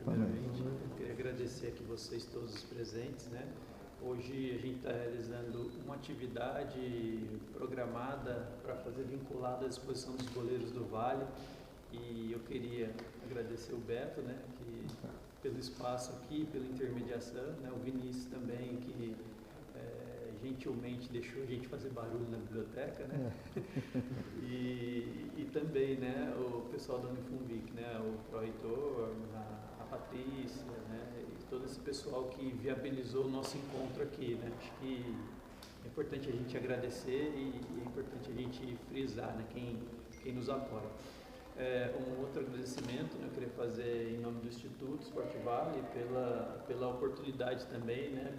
Primeiramente, eu queria agradecer aqui vocês todos os presentes, né? Hoje a gente está realizando uma atividade programada para fazer vinculada à exposição dos goleiros do Vale, e eu queria agradecer o Beto, né, que, pelo espaço aqui, pela intermediação, né, o Vinícius também, que gentilmente deixou a gente fazer barulho na biblioteca, né? E também, né, o pessoal da Unifunvic, né, o pró-reitor, a Patrícia, né, e todo esse pessoal que viabilizou o nosso encontro aqui, né? Acho que é importante a gente agradecer e é importante a gente frisar, né, quem nos apoia. Um outro agradecimento, né, eu queria fazer em nome do Instituto Sport Vale pela oportunidade também, né,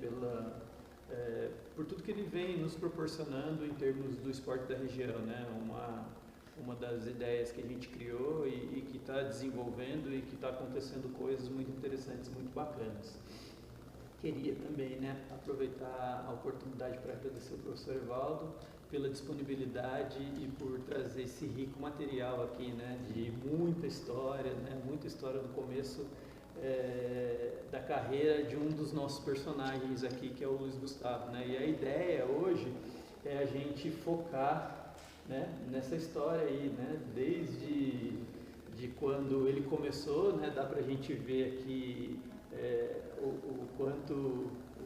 por tudo que ele vem nos proporcionando em termos do esporte da região, né? Uma das ideias que a gente criou e que está desenvolvendo e que está acontecendo coisas muito interessantes, muito bacanas. Queria também, né, aproveitar a oportunidade para agradecer ao professor Evaldo pela disponibilidade e por trazer esse rico material aqui, né, de muita história do começo da carreira de um dos nossos personagens aqui, que é o Luiz Gustavo, né? E a ideia hoje é a gente focar, né, nessa história aí, né, desde quando ele começou, né, dá pra gente ver aqui o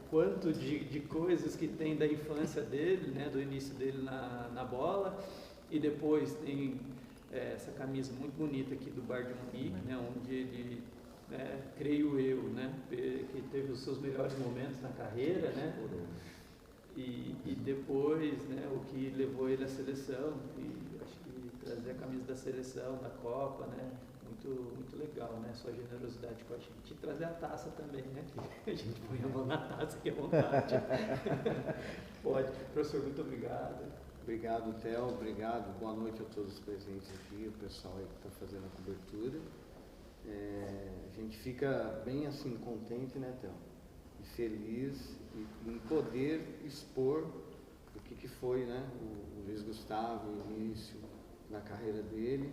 quanto de coisas que tem da infância dele, né, do início dele na bola, e depois tem essa camisa muito bonita aqui do Bayern de Munique, né, onde ele, creio eu, né, que teve os seus melhores momentos na carreira, né, e depois, né, o que levou ele à seleção, e acho que trazer a camisa da seleção, da Copa, né, muito legal, né, sua generosidade com a gente, e trazer a taça também, né, que a gente põe a mão na taça, que é vontade. Pode. Professor, muito obrigado. Obrigado, Theo, obrigado, boa noite a todos os presentes aqui, o pessoal aí que está fazendo a cobertura. A gente fica bem assim contente, né, Theo, e feliz em poder expor o que foi, né, o Luiz Gustavo, o início da carreira dele.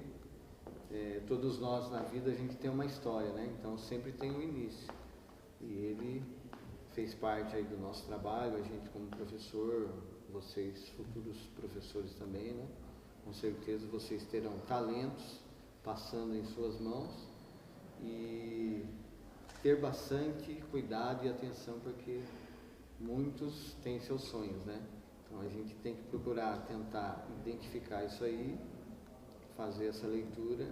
Todos nós na vida a gente tem uma história, né, então sempre tem um início, e ele fez parte aí do nosso trabalho, a gente como professor, vocês futuros professores também, né, com certeza vocês terão talentos passando em suas mãos, e ter bastante cuidado e atenção, porque muitos têm seus sonhos, né? Então a gente tem que procurar tentar identificar isso aí, fazer essa leitura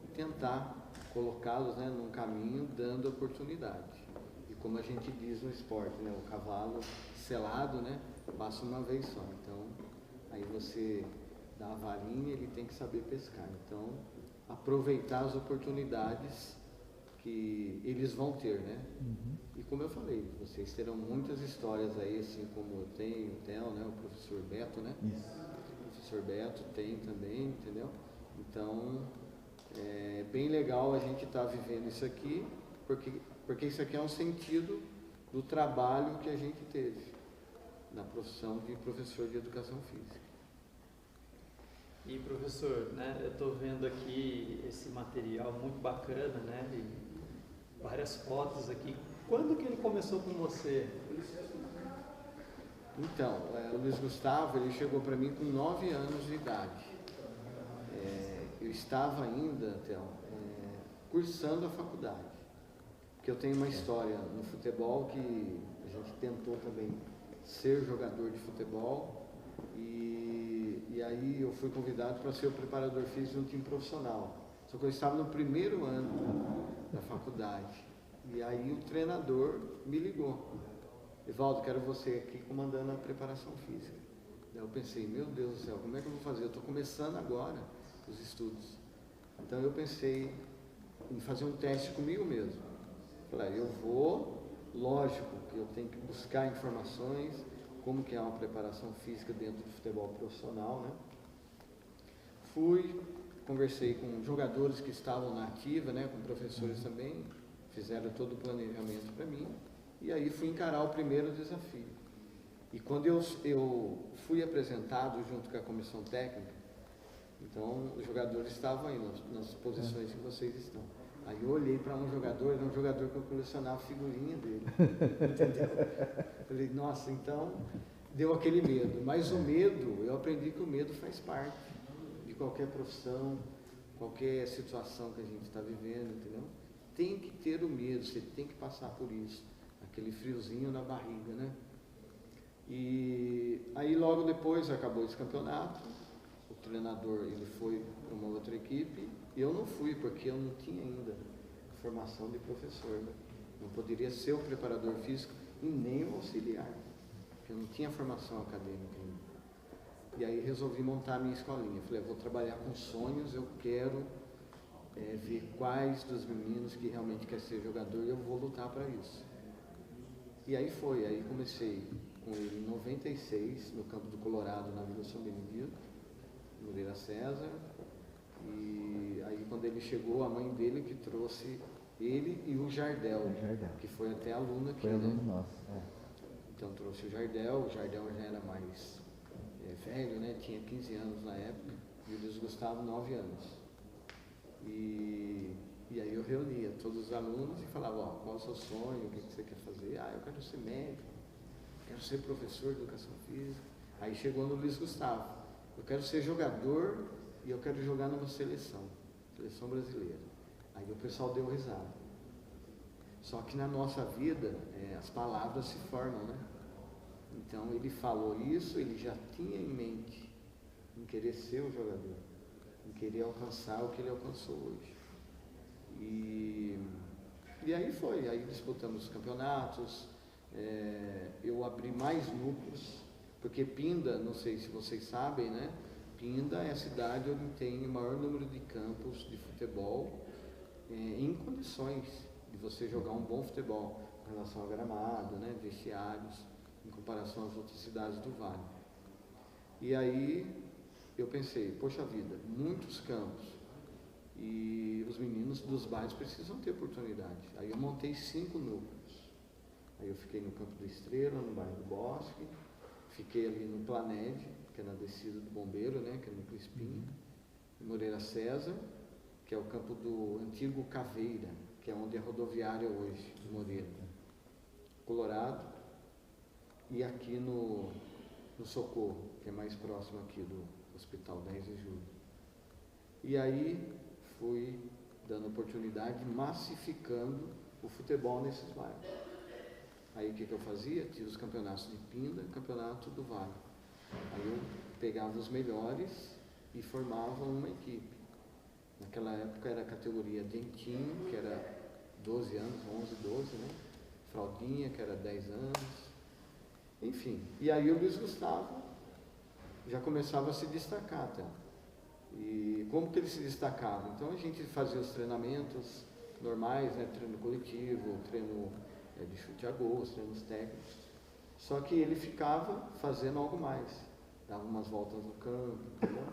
e tentar colocá-los, né, num caminho, dando oportunidade. E como a gente diz no esporte, né, o cavalo selado, né, passa uma vez só. Então aí você dá a varinha, ele tem que saber pescar. Então aproveitar as oportunidades que eles vão ter, né? E como eu falei, vocês terão muitas histórias aí, assim como eu tenho, o Theo, né? O professor Beto, né? Isso. O professor Beto tem também, entendeu? Então, é bem legal a gente estar vivendo isso aqui, porque isso aqui é um sentido do trabalho que a gente teve na profissão de professor de educação física. E professor, né, eu estou vendo aqui esse material muito bacana, né, e várias fotos aqui. Quando que ele começou com você? Então, o Luiz Gustavo, ele chegou para mim com 9 anos de idade. Eu estava ainda, Theo, cursando a faculdade, porque eu tenho uma história no futebol que a gente tentou também ser jogador de futebol, e aí eu fui convidado para ser o preparador físico de um time profissional. Só que eu estava no primeiro ano da faculdade, e aí o treinador me ligou: Evaldo, quero você aqui comandando a preparação física. Daí eu pensei, meu Deus do céu, como é que eu vou fazer? Eu estou começando agora os estudos. Então eu pensei em fazer um teste comigo mesmo. Falei, eu vou, lógico que eu tenho que buscar informações, como que é uma preparação física dentro do futebol profissional, né? Fui, conversei com jogadores que estavam na ativa, né, com professores também, fizeram todo o planejamento para mim, e aí fui encarar o primeiro desafio. E quando eu fui apresentado junto com a comissão técnica, então os jogadores estavam aí nas posições que vocês estão. Aí eu olhei para um jogador, era um jogador que eu colecionava figurinha dele, entendeu? Falei, nossa, então deu aquele medo. Mas o medo, eu aprendi que o medo faz parte de qualquer profissão, qualquer situação que a gente está vivendo, entendeu? Tem que ter o medo, você tem que passar por isso, aquele friozinho na barriga, né? E aí logo depois acabou esse campeonato, o treinador ele foi para uma outra equipe, e eu não fui porque eu não tinha ainda formação de professor, né? Não poderia ser o preparador físico e nem o auxiliar, porque eu não tinha formação acadêmica ainda. E aí resolvi montar a minha escolinha. Falei, eu vou trabalhar com sonhos, eu quero ver quais dos meninos que realmente quer ser jogador e eu vou lutar para isso. E aí foi, aí comecei com ele em 96, no campo do Colorado, na Vila São Benedito, Moreira César. E aí quando ele chegou, a mãe dele que trouxe ele e o Jardel, que foi até aluno aqui, foi aluno nosso. Então trouxe o Jardel já era mais velho, né? Tinha 15 anos na época, e o Luiz Gustavo 9 anos. E aí eu reunia todos os alunos e falava, ó, qual é o seu sonho, o que você quer fazer? Ah, eu quero ser médico, quero ser professor de educação física. Aí chegou no Luiz Gustavo, eu quero ser jogador e eu quero jogar numa seleção brasileira. Aí o pessoal deu risada. Só que na nossa vida, as palavras se formam, né? Então ele falou isso, ele já tinha em mente em querer ser o jogador, em querer alcançar o que ele alcançou hoje. E aí foi, aí disputamos os campeonatos, eu abri mais núcleos, porque Pinda, não sei se vocês sabem, né? Pinda é a cidade onde tem o maior número de campos de futebol em condições de você jogar um bom futebol em relação ao gramado, né? Vestiários, em comparação às outras cidades do Vale. E aí eu pensei, poxa vida, muitos campos e os meninos dos bairros precisam ter oportunidade. Aí eu montei 5 núcleos. Aí eu fiquei no Campo do Estrela, no bairro do Bosque, fiquei ali no Planed, que é na descida do Bombeiro, né, que é no Crispim, Moreira César, que é o campo do antigo Caveira, que é onde é a rodoviária hoje, de Moreira, Colorado, e aqui no Socorro, que é mais próximo aqui do Hospital 10 de Julho. E aí fui dando oportunidade, massificando o futebol nesses bairros. Aí o que eu fazia? Tinha os campeonatos de Pinda, campeonato do Vale. Aí eu pegava os melhores e formava uma equipe. Naquela época era a categoria dentinho, que era 12 anos, 11, 12, né? Fraldinha, que era 10 anos. Enfim, e aí o Luiz Gustavo já começava a se destacar até. E como que ele se destacava? Então a gente fazia os treinamentos normais, né? Treino coletivo, treino de chute a gol, os treinos técnicos. Só que ele ficava fazendo algo mais. Dava umas voltas no campo, entendeu?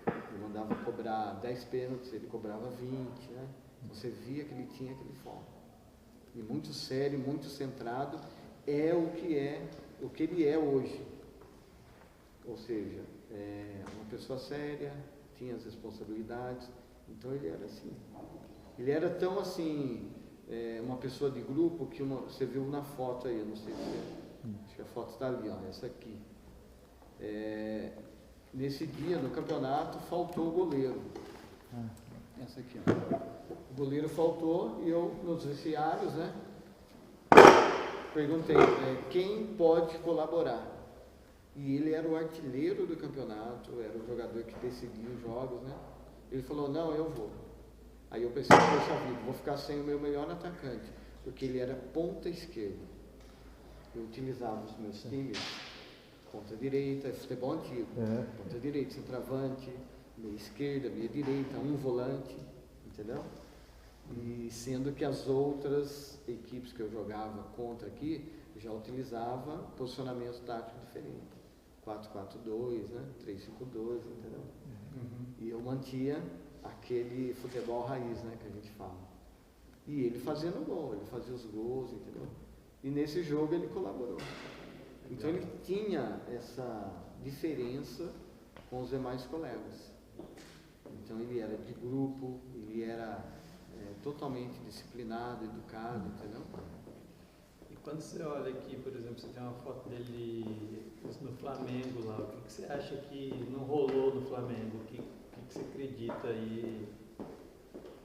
Ele mandava cobrar 10 pênaltis, ele cobrava 20, né? Você via que ele tinha aquele foco. E muito sério, muito centrado, é o que ele é hoje. Ou seja, uma pessoa séria, tinha as responsabilidades, então ele era assim. Ele era tão assim, uma pessoa de grupo que você viu na foto aí, eu não sei se acho que a foto está ali, ó, essa aqui. Nesse dia, no campeonato, faltou o goleiro. Essa aqui, ó. O goleiro faltou e eu, nos vestiários, né, perguntei, quem pode colaborar? E ele era o artilheiro do campeonato, era o jogador que decidia os jogos, né? Ele falou, não, eu vou. Aí eu pensei, poxa vida, vou ficar sem o meu melhor atacante, porque ele era ponta esquerda. Eu utilizava os meus times, ponta direita, futebol antigo, ponta direita, centroavante, meia esquerda, meia direita, um volante, entendeu? E sendo que as outras equipes que eu jogava contra aqui, já utilizava posicionamento tático diferente. 4-4-2, né? 3-5-2, entendeu? E eu mantia aquele futebol raiz, né, que a gente fala. E ele fazendo gol, ele fazia os gols, entendeu? E nesse jogo ele colaborou. Então ele tinha essa diferença com os demais colegas. Então ele era de grupo, ele era totalmente disciplinado, educado, entendeu? E quando você olha aqui, por exemplo, você tem uma foto dele no Flamengo lá, o que você acha que não rolou no Flamengo? O que você acredita aí,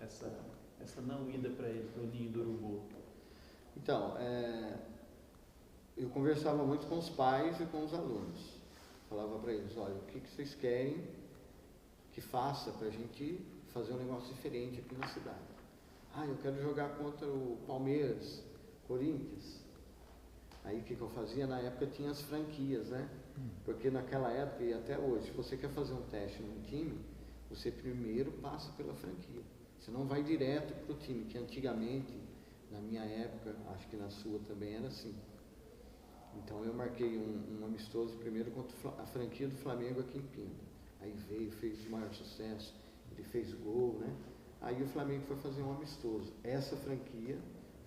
essa não ida para ele, para o Ninho do Urubu? Então, eu conversava muito com os pais e com os alunos. Falava para eles, olha, o que vocês querem que faça para a gente fazer um negócio diferente aqui na cidade? Ah, eu quero jogar contra o Palmeiras, Corinthians. Aí o que eu fazia? Na época tinha as franquias, né? Porque naquela época e até hoje, se você quer fazer um teste num time, você primeiro passa pela franquia. Você não vai direto para o time, que antigamente, na minha época, acho que na sua também era assim. Então eu marquei um amistoso primeiro contra a franquia do Flamengo aqui em Pinda. Aí veio, fez o maior sucesso, ele fez gol, né? Aí o Flamengo foi fazer um amistoso. Essa franquia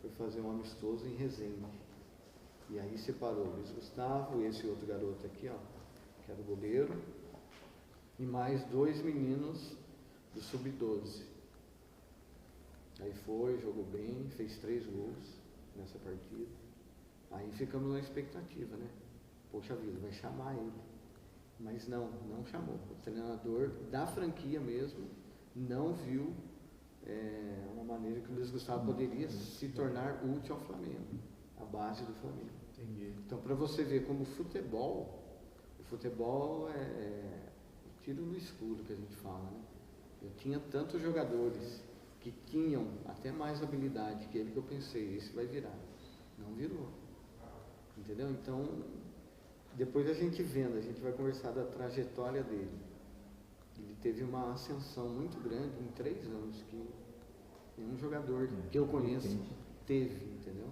foi fazer um amistoso em Resende. E aí separou o Luiz Gustavo, esse outro garoto aqui, ó, que era o goleiro, e mais 2 meninos do Sub-12. Aí foi, jogou bem, fez 3 gols nessa partida. Aí ficamos na expectativa, né? Poxa vida, vai chamar ele. Mas não chamou. O treinador da franquia mesmo não viu uma maneira que o Luiz Gustavo poderia se tornar útil ao Flamengo, a base do Flamengo. Entendi. Então, para você ver como o futebol é o tiro no escuro que a gente fala, né? Eu tinha tantos jogadores que tinham até mais habilidade que ele que eu pensei, esse vai virar. Não virou. Entendeu? Então, depois a gente vendo, a gente vai conversar da trajetória dele. Ele teve uma ascensão muito grande em 3 anos, que nenhum jogador que eu conheço teve, entendeu?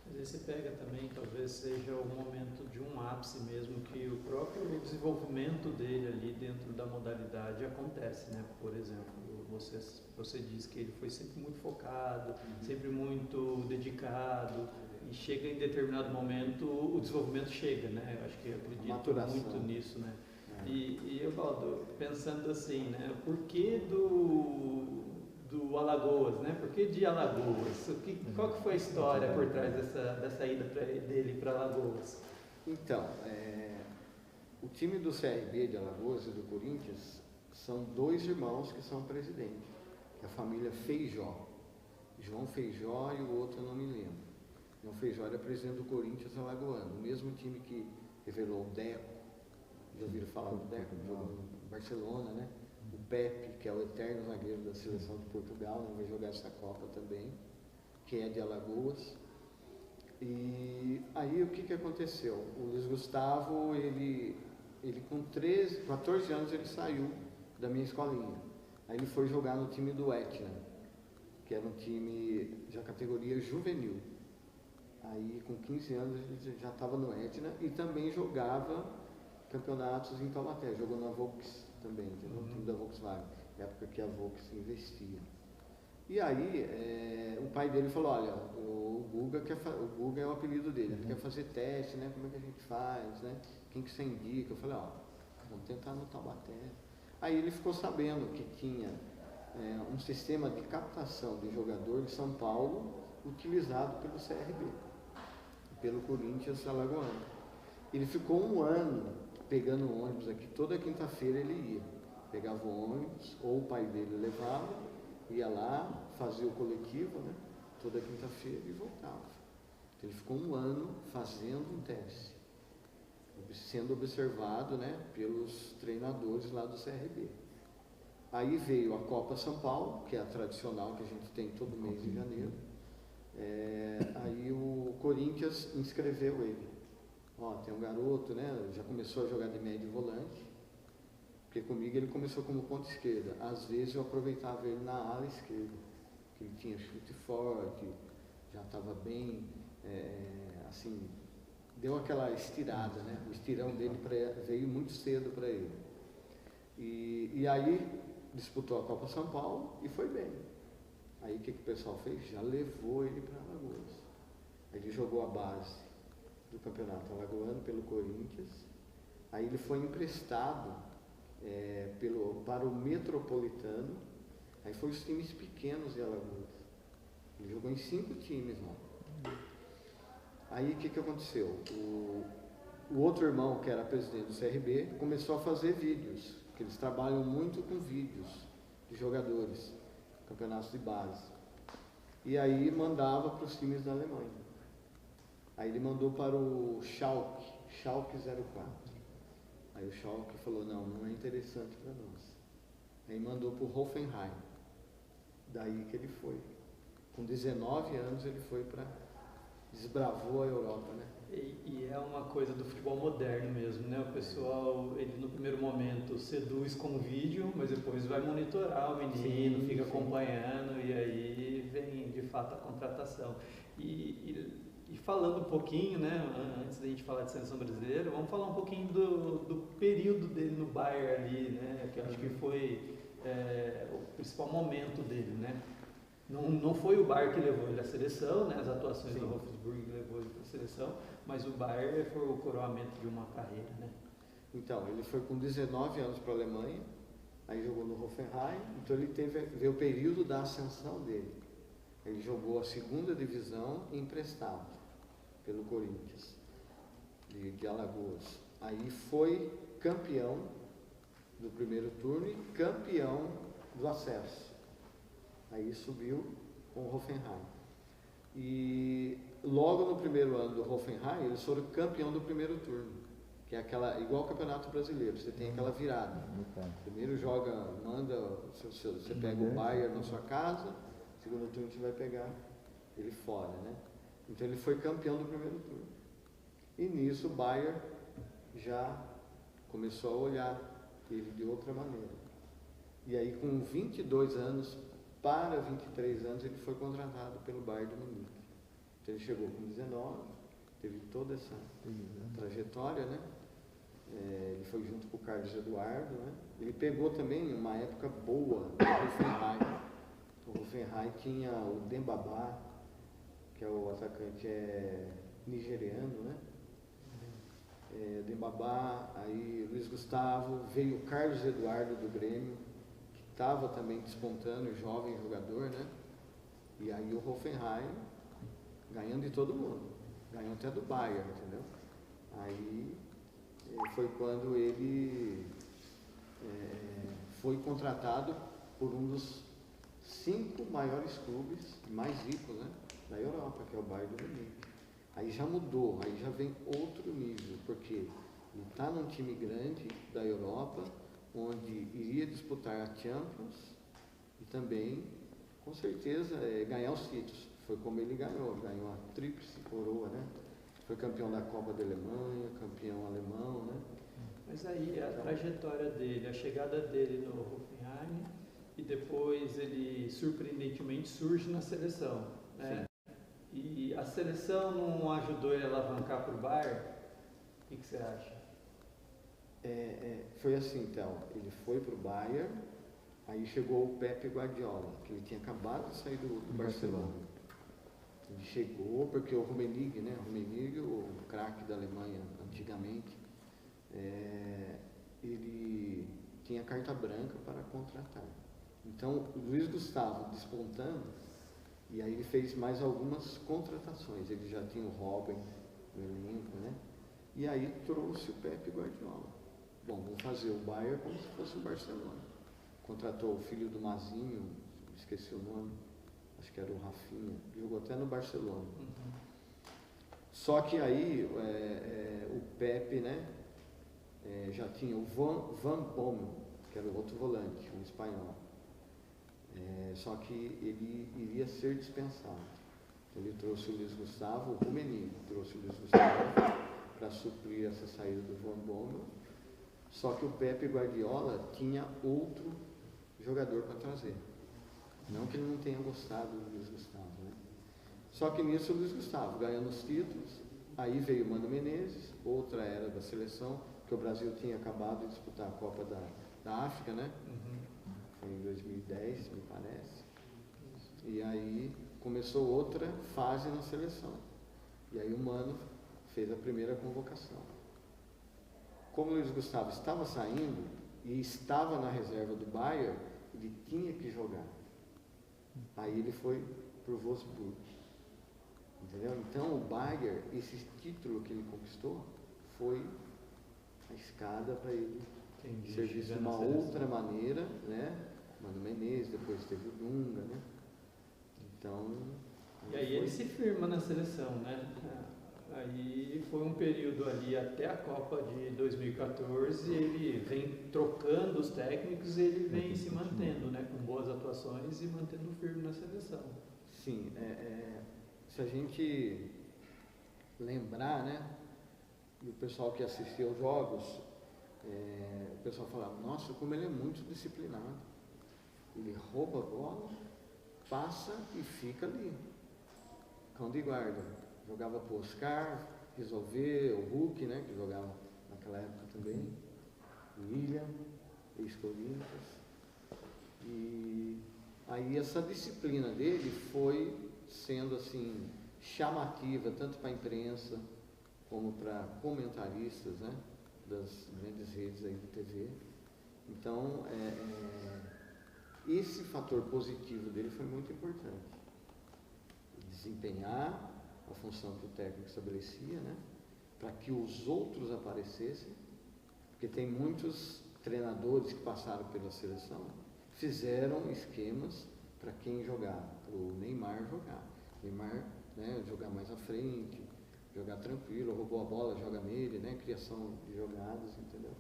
Às vezes você pega também, talvez seja o momento de um ápice mesmo, que o próprio desenvolvimento dele ali dentro da modalidade acontece, né? Por exemplo, você diz que ele foi sempre muito focado, sempre muito dedicado, e chega em determinado momento, o desenvolvimento chega, né? Eu acho que eu acredito muito nisso, né? E Evaldo, pensando assim, né? Por que do Alagoas, né? Por que de Alagoas? Qual que foi a história por trás dessa ida dele para Alagoas? Então, o time do CRB de Alagoas e do Corinthians são 2 irmãos que são presidentes, que é a família Feijó. João Feijó e o outro eu não me lembro. João Feijó era presidente do Corinthians alagoano, o mesmo time que revelou o Deco. Já ouviram falar do Deco? Jogou no Barcelona, né? O Pepe, que é o eterno zagueiro da seleção de Portugal, vai jogar essa Copa também, que é de Alagoas. E aí o que aconteceu? O Luiz Gustavo, ele com 14 anos ele saiu da minha escolinha. Aí ele foi jogar no time do Etna, que era um time de categoria juvenil. Aí com 15 anos ele já estava no Etna e também jogava campeonatos em Taubaté, jogou na Volks também, entendeu? O time da Volkswagen, época que a Volks investia. E aí o pai dele falou, olha, o Guga é o apelido dele, ele quer fazer teste, né? Como é que a gente faz, né? Quem que você indica? Eu falei, vamos tentar no Taubaté. Aí ele ficou sabendo que tinha um sistema de captação de jogador de São Paulo utilizado pelo CRB, pelo Corinthians alagoano. Ele ficou 1 ano pegando ônibus aqui, toda quinta-feira ele ia, pegava o ônibus, ou o pai dele levava, ia lá, fazia o coletivo, né, toda quinta-feira e voltava. Então ele ficou 1 ano fazendo um teste, sendo observado, né, pelos treinadores lá do CRB. Aí veio a Copa São Paulo, que é a tradicional que a gente tem todo mês de janeiro. Aí o Corinthians inscreveu ele. Tem um garoto, né? Já começou a jogar de médio volante, porque comigo ele começou como ponta esquerda. Às vezes eu aproveitava ele na ala esquerda, que ele tinha chute forte, já estava bem, assim, deu aquela estirada, né? O estirão dele veio muito cedo para ele. E aí disputou a Copa São Paulo e foi bem. Aí o que o pessoal fez? Já levou ele para Alagoas. Aí ele jogou a base do campeonato alagoano pelo Corinthians. Aí ele foi emprestado para o Metropolitano. Aí foi os times pequenos de Alagoas. Ele jogou em 5 times lá. Aí o que aconteceu? O outro irmão, que era presidente do CRB, começou a fazer vídeos, porque eles trabalham muito com vídeos de jogadores, campeonatos de base. E aí mandava para os times da Alemanha. Aí ele mandou para o Schalke 04. Aí o Schalke falou, não é interessante para nós. Aí mandou para o Hoffenheim. Daí que ele foi. Com 19 anos ele foi para... desbravou a Europa, né? E é uma coisa do futebol moderno mesmo, né? O pessoal, ele no primeiro momento seduz com o vídeo, mas depois vai monitorar o menino, fica acompanhando e aí vem de fato a contratação. E falando um pouquinho, né, antes da gente falar de seleção brasileira, vamos falar um pouquinho do período dele no Bayern ali, né? Que eu acho que foi o principal momento dele, né? Não foi o Bayern que levou ele à seleção, né? As atuações do Wolfsburg levou ele para a seleção, mas o Bayern foi o coroamento de uma carreira, né? Então, ele foi com 19 anos para a Alemanha, aí jogou no Hoffenheim, então ele veio o período da ascensão dele. Ele jogou a segunda divisão emprestado pelo Corinthians, de Alagoas. Aí foi campeão do primeiro turno e campeão do acesso. Aí subiu com o Hoffenheim. E logo no primeiro ano do Hoffenheim, eles foram campeão do primeiro turno. Que é aquela, igual o Campeonato Brasileiro, você tem aquela virada. Primeiro joga, você pega o Bayern na sua casa, segundo turno você vai pegar ele fora, né? Então ele foi campeão do primeiro turno. E nisso o Bayern já começou a olhar ele de outra maneira. E aí com 22 anos, para 23 anos, ele foi contratado pelo Bayern de Munique. Então ele chegou com 19, teve toda essa trajetória, né? Ele foi junto com o Carlos Eduardo, né? Ele pegou também uma época boa do Hoffenheim. O Hoffenheim tinha o Dembaba, que é o atacante nigeriano, né? Dembaba, aí Luiz Gustavo, veio o Carlos Eduardo do Grêmio, que estava também despontando, jovem jogador, né? E aí o Hoffenheim ganhando de todo mundo, ganhou até do Bayern, entendeu? Aí foi quando ele foi contratado por um dos 5 maiores clubes mais ricos, né, da Europa, que é o Bayern de Munique. Aí já mudou, aí já vem outro nível, porque ele está num time grande da Europa, onde iria disputar a Champions e também, com certeza, ganhar os títulos. Foi como ele ganhou a tríplice coroa, né? Foi campeão da Copa da Alemanha, campeão alemão, né? Mas aí a trajetória dele, a chegada dele no Hoffenheim e depois ele surpreendentemente surge na seleção, né? E a seleção não ajudou ele a alavancar para o Bayern? O que você acha? Foi assim, então, ele foi para o Bayern, aí chegou o Pepe Guardiola, que ele tinha acabado de sair do Barcelona. Ele chegou porque o Rummenigge, né? Rummenigge, o craque da Alemanha antigamente, ele tinha carta branca para contratar. Então, o Luiz Gustavo despontando, e aí ele fez mais algumas contratações. Ele já tinha o Robin no elenco, né? E aí trouxe o Pepe Guardiola. Bom, vamos fazer o Bayern como se fosse o Barcelona. Contratou o filho do Mazinho, esqueci o nome, acho que era o Rafinha, jogou até no Barcelona. Só que aí o Pepe, né, já tinha o Van Bommel, que era o outro volante, um espanhol. Só que ele iria ser dispensado. Ele trouxe o Luiz Gustavo, o Rummenigge trouxe o Luiz Gustavo para suprir essa saída do Van Bommel. Só que o Pepe Guardiola tinha outro jogador para trazer. Não que ele não tenha gostado do Luiz Gustavo, né? Só que nisso o Luiz Gustavo ganhando os títulos, aí veio o Mano Menezes, outra era da seleção, que o Brasil tinha acabado de disputar a Copa da África, né? Foi em 2010, me parece. E aí começou outra fase na seleção. E aí o Mano fez a primeira convocação. Como o Luiz Gustavo estava saindo e estava na reserva do Bayern, ele tinha que jogar. Aí ele foi para o Wolfsburg. Entendeu? Então o Bayern, esse título que ele conquistou, foi a escada para ele ser visto de uma outra maneira, né? Mano Menezes, depois teve o Dunga, né? Então... E aí ele se firma na seleção, né? Aí foi um período ali até a Copa de 2014, ele vem trocando os técnicos e ele vem se mantendo, né? Com boas atuações e mantendo firme na seleção. Sim, se a gente lembrar, né? E o pessoal que assistia aos jogos, o pessoal falava, nossa, como ele é muito disciplinado. Ele rouba a bola, passa e fica ali. Cão de guarda. Jogava para o Oscar, resolver, o Hulk, né, que jogava naquela época também, o William, ex-Corinthians. E aí essa disciplina dele foi sendo assim chamativa tanto para a imprensa como para comentaristas, né, das grandes redes aí de TV. Então, esse fator positivo dele foi muito importante. Desempenhar a função que o técnico estabelecia, né, para que os outros aparecessem, porque tem muitos treinadores que passaram pela seleção, fizeram esquemas para quem jogar, para o Neymar jogar. Neymar, né, jogar mais à frente, jogar tranquilo, roubou a bola, joga nele, né, criação de jogadas, entendeu?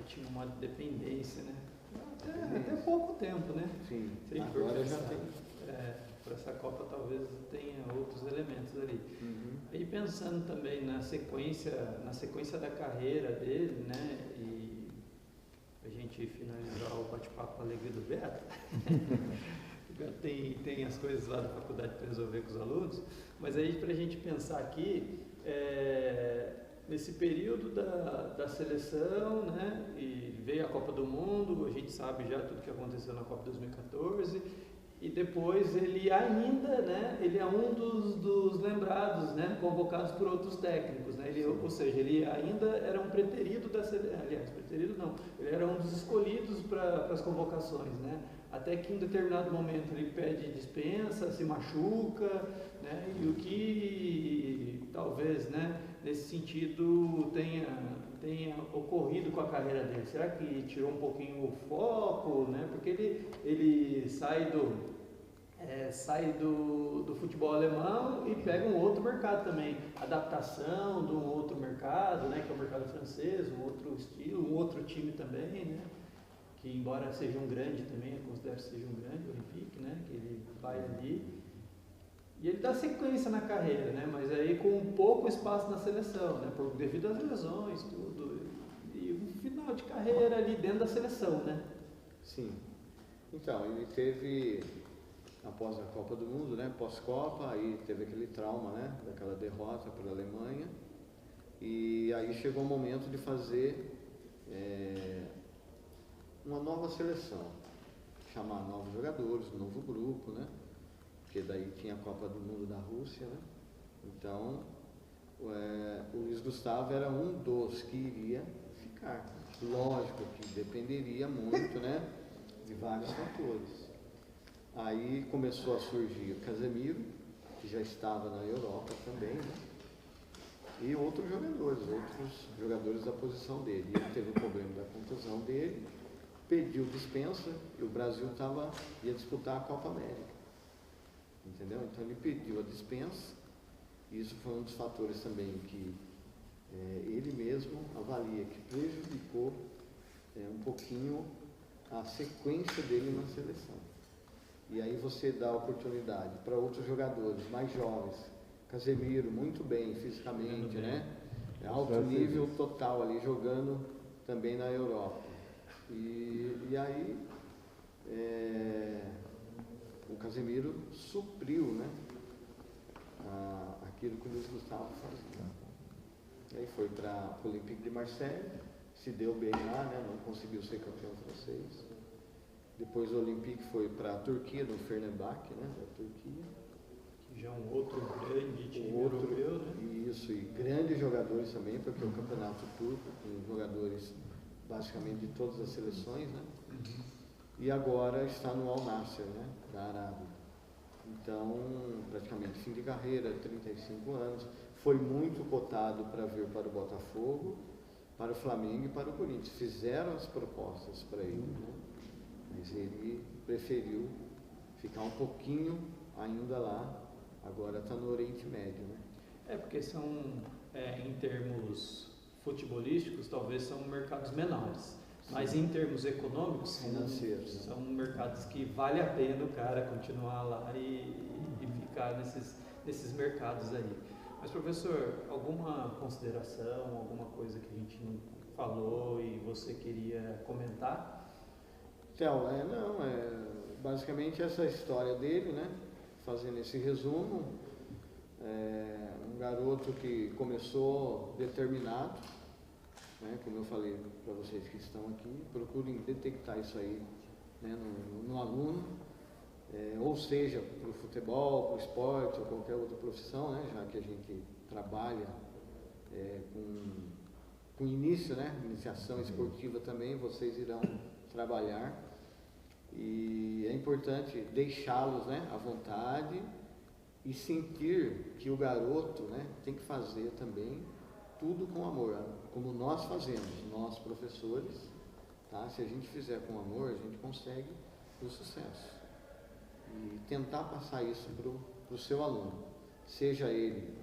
Tinha uma dependência, né? Até pouco tempo, né? Sim, sempre agora já tem. Para essa Copa talvez tenha outros elementos ali. Uhum. Aí pensando também na sequência da carreira dele, né? E a gente finalizar o bate-papo alegre do Beto. tem as coisas lá da faculdade para resolver com os alunos, mas aí para a gente pensar aqui, nesse período da seleção, né, e veio a Copa do Mundo, a gente sabe já tudo que aconteceu na Copa 2014, e depois ele ainda, né, ele é um dos lembrados, né, convocados por outros técnicos, né, ou seja, ele ainda era um preterido da seleção, aliás, preterido não, ele era um dos escolhidos para as convocações, né, até que em determinado momento ele pede dispensa, se machuca, né, e o que talvez, né, nesse sentido tenha ocorrido com a carreira dele? Será que tirou um pouquinho o foco, né? Porque ele sai do futebol alemão e pega um outro mercado também, adaptação de um outro mercado, né? Que é o mercado francês, um outro estilo, um outro time também, né? Que embora seja um grande também, eu considero que seja um grande, o Olympique, né? Que ele vai ali. E ele dá sequência na carreira, né? Mas aí com pouco espaço na seleção, né? Devido às lesões, tudo. E um final de carreira ali dentro da seleção, né? Sim. Então, ele teve, após a Copa do Mundo, né? Pós-Copa, aí teve aquele trauma, né? Daquela derrota para a Alemanha. E aí chegou o momento de fazer uma nova seleção. Chamar novos jogadores, um novo grupo, né? Porque daí tinha a Copa do Mundo da Rússia, né? Então, o Luiz Gustavo era um dos que iria ficar. Lógico que dependeria muito, né, de vários fatores. Aí começou a surgir o Casemiro, que já estava na Europa também, né? E outros jogadores da posição dele. Ele teve o problema da contusão dele, pediu dispensa e o Brasil ia disputar a Copa América. Entendeu? Então ele pediu a dispensa, e isso foi um dos fatores também que ele mesmo avalia que prejudicou um pouquinho a sequência dele na seleção. E aí você dá oportunidade para outros jogadores mais jovens, Casemiro muito bem fisicamente, né? Alto nível total ali, jogando também na Europa. E aí o Casemiro supriu, né, aquilo que o Luiz Gustavo fazia. E aí foi para o Olympique de Marseille, se deu bem lá, né, não conseguiu ser campeão francês. Depois o Olympique foi para a Turquia, no Fenerbahçe, né, da Turquia. Que já é um outro grande time europeu, né? Isso, e grandes jogadores também, porque o campeonato turco, com jogadores basicamente de todas as seleções, né? e agora está no Al Nassr, né, da Arábia. Então, praticamente fim de carreira, 35 anos, foi muito cotado para vir para o Botafogo, para o Flamengo e para o Corinthians. Fizeram as propostas para ele, né? Mas ele preferiu ficar um pouquinho ainda lá, agora está no Oriente Médio, né? Porque são, em termos futebolísticos, talvez são mercados menores. Mas em termos econômicos, financeiros, são mercados que vale a pena o cara continuar lá e ficar nesses mercados aí. Mas, professor, alguma consideração, alguma coisa que a gente não falou e você queria comentar? Então, basicamente essa história dele, né? Fazendo esse resumo, um garoto que começou determinado, né, como eu falei para vocês que estão aqui, procurem detectar isso aí, né, no aluno, ou seja, para o futebol, para o esporte ou qualquer outra profissão, né, já que a gente trabalha com início, né, iniciação esportiva também, vocês irão trabalhar, e é importante deixá-los, né, à vontade e sentir que o garoto, né, tem que fazer também tudo com amor, como nós fazemos, nós professores, tá? Se a gente fizer com amor, a gente consegue o sucesso. E tentar passar isso para o seu aluno, seja ele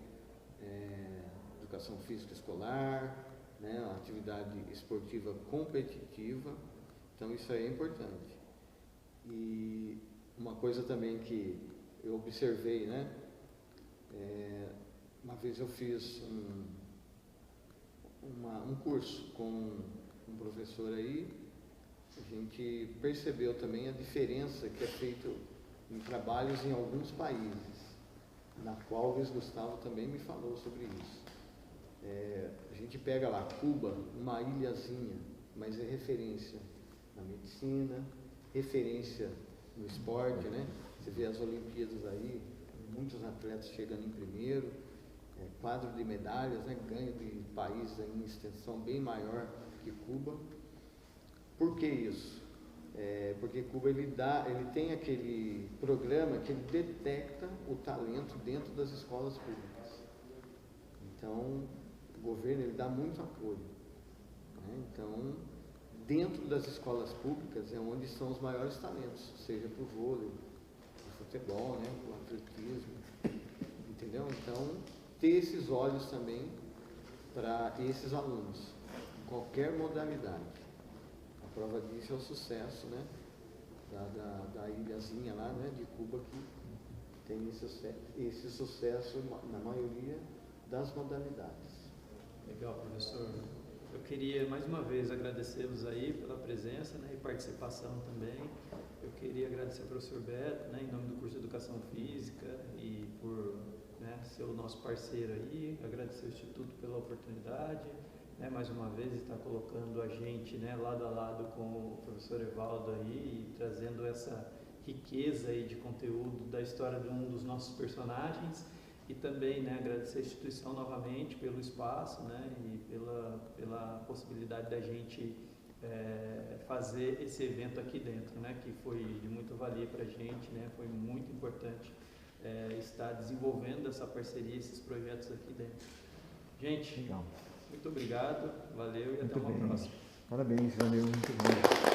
educação física escolar, né, atividade esportiva competitiva, então isso aí é importante. E uma coisa também que eu observei, né, uma vez eu fiz um curso com um professor aí, a gente percebeu também a diferença que é feito em trabalhos em alguns países, na qual o Luiz Gustavo também me falou sobre isso. A gente pega lá Cuba, uma ilhazinha, mas é referência na medicina, referência no esporte, né? Você vê as Olimpíadas aí, muitos atletas chegando em primeiro, quadro de medalhas, né, ganho de países em extensão bem maior que Cuba. Por que isso? Porque Cuba ele tem aquele programa que ele detecta o talento dentro das escolas públicas. Então, o governo ele dá muito apoio, né? Então, dentro das escolas públicas é onde estão os maiores talentos, seja para o vôlei, para o futebol, né, para o atletismo, entendeu? Então, ter esses olhos também para esses alunos, em qualquer modalidade. A prova disso é o sucesso, né, da ilhazinha lá, né, de Cuba, que tem esse sucesso na maioria das modalidades. Legal, professor. Eu queria mais uma vez agradecê-los aí pela presença, né, e participação também. Eu queria agradecer ao professor Beto, né, em nome do curso de Educação Física e por, né, ser o nosso parceiro aí, agradecer ao Instituto pela oportunidade, né, mais uma vez estar colocando a gente, né, lado a lado com o professor Evaldo aí e trazendo essa riqueza aí de conteúdo da história de um dos nossos personagens e também, né, agradecer a instituição novamente pelo espaço, né, e pela possibilidade da gente fazer esse evento aqui dentro, né, que foi de muita valia para a gente, né, foi muito importante estar desenvolvendo essa parceria, esses projetos aqui dentro. Gente, legal. Muito obrigado, valeu e muito até uma próxima. Parabéns, valeu, muito bom.